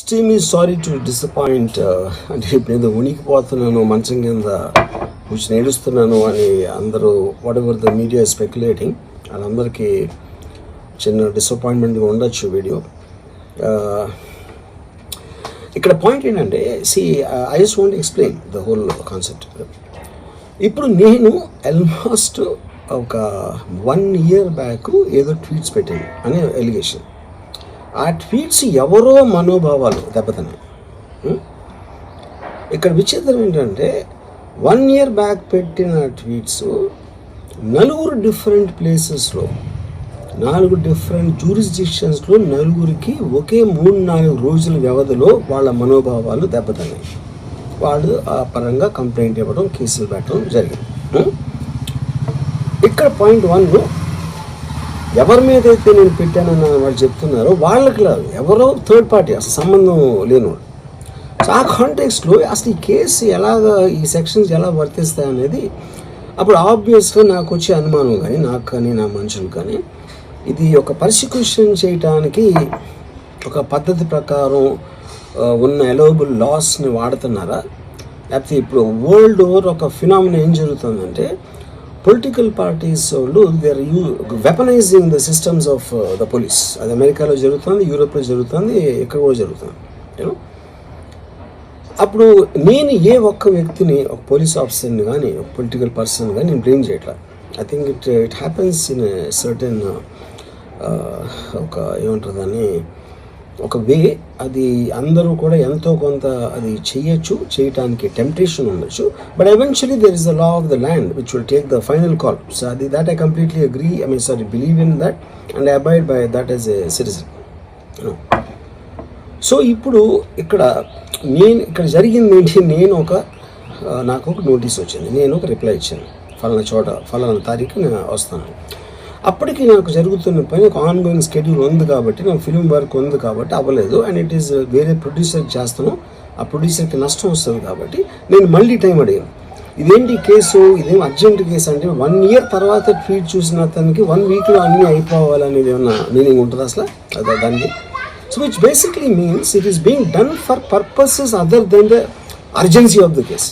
Extremely sorry to disappoint. అంటే ఇప్పుడు ఏదో ఉనికిపోతున్నాను, మంచం కింద కూర్చొని ఏడుస్తున్నాను అని అందరూ what ever the media speculating, వాళ్ళందరికీ చిన్న డిసప్పాయింట్మెంట్గా ఉండొచ్చు వీడియో. ఇక్కడ పాయింట్ ఏంటంటే, I just want explain the whole concept. ఇప్పుడు నేను ఆల్మోస్ట్ ఒక 1 year బ్యాక్ ఏదో ట్వీట్స్ పెట్టాను అనే ఎలిగేషన్. ఆ ట్వీట్స్ ఎవరో మనోభావాలు దెబ్బతిన్నాయి. ఇక్కడ విచిత్రం ఏంటంటే 1 year బ్యాక్ పెట్టిన ట్వీట్స్ 4 డిఫరెంట్ ప్లేసెస్లో 4 డిఫరెంట్ జ్యూరిస్డిక్షన్స్లో 4కి ఒకే 3-4 రోజుల వ్యవధిలో వాళ్ళ మనోభావాలు దెబ్బతిన్నాయి. వాళ్ళు ఆ పరంగా కంప్లైంట్ ఇవ్వడం, కేసులు పెట్టడం జరిగింది. ఇక్కడ పాయింట్ 1, ఎవరి మీద అయితే నేను పెట్టానని వాళ్ళు చెప్తున్నారో వాళ్ళకి లేదు, ఎవరో థర్డ్ పార్టీ, అసలు సంబంధం లేనివాడు. సో ఆ కాంటెక్స్లో అసలు ఈ కేసు ఎలాగా, ఈ సెక్షన్స్ ఎలా వర్తిస్తాయి అనేది అప్పుడు ఆబ్వియస్గా నాకు వచ్చే అనుమానం కానీ, నాకు కానీ నా మనుషులు కానీ, ఇది ఒక పర్సిక్యూషన్ చేయటానికి ఒక పద్ధతి ప్రకారం ఉన్న ఎలవబుల్ లాస్ని వాడుతున్నారా, లేకపోతే ఇప్పుడు వరల్డ్ ఓవర్ ఒక ఫినామినా ఏం జరుగుతుందంటే, పొలిటికల్ పార్టీస్ వాళ్ళు they are weaponising the systems of the police. అది అమెరికాలో జరుగుతుంది, యూరోప్లో జరుగుతుంది, ఎక్కడ కూడా జరుగుతుంది. అప్పుడు నేను ఏ ఒక్క వ్యక్తిని, ఒక పోలీస్ ఆఫీసర్ని కానీ, ఒక పొలిటికల్ పర్సన్ కానీ నేను బ్లేమ్ చేయట్లా. I think it happens in a certain ఒక ఏమంటారు దాన్ని, ఒక వే. అది అందరూ కూడా ఎంతో కొంత అది చేయటానికి టెంప్టేషన్ ఉండొచ్చు. But eventually there is the law of the land which will take the final call. So అది that I completely agree, believe in that and I abide by that as a citizen. So ఇప్పుడు ఇక్కడ జరిగింది ఏంటి, నాకు ఒక notice వచ్చింది, నేను ఒక రిప్లై ఇచ్చాను, ఫలానా చోట ఫలానా తారీఖు నేను వస్తాను. అప్పటికి నాకు జరుగుతున్న పని ఒక ఆన్గోయింగ్ స్కెడ్యూల్ ఉంది కాబట్టి, నాకు ఫిల్మ్ వర్క్ ఉంది కాబట్టి అవ్వలేదు. అండ్ ఇట్ ఈస్ వేరే ప్రొడ్యూసర్కి చేస్తాను, ఆ ప్రొడ్యూసర్కి నష్టం వస్తుంది కాబట్టి నేను మళ్ళీ టైం అడిగాను. ఇదేంటి కేసు, ఇదేం అర్జెంట్ కేసు అంటే 1 year తర్వాత ట్వీట్ చూసిన అతనికి 1 weekలో అన్నీ అయిపోవాలనేది ఏమన్నా మీనింగ్ ఉంటుంది అసలు దానికి? So which basically means it is being done for purposes other than the urgency of the case.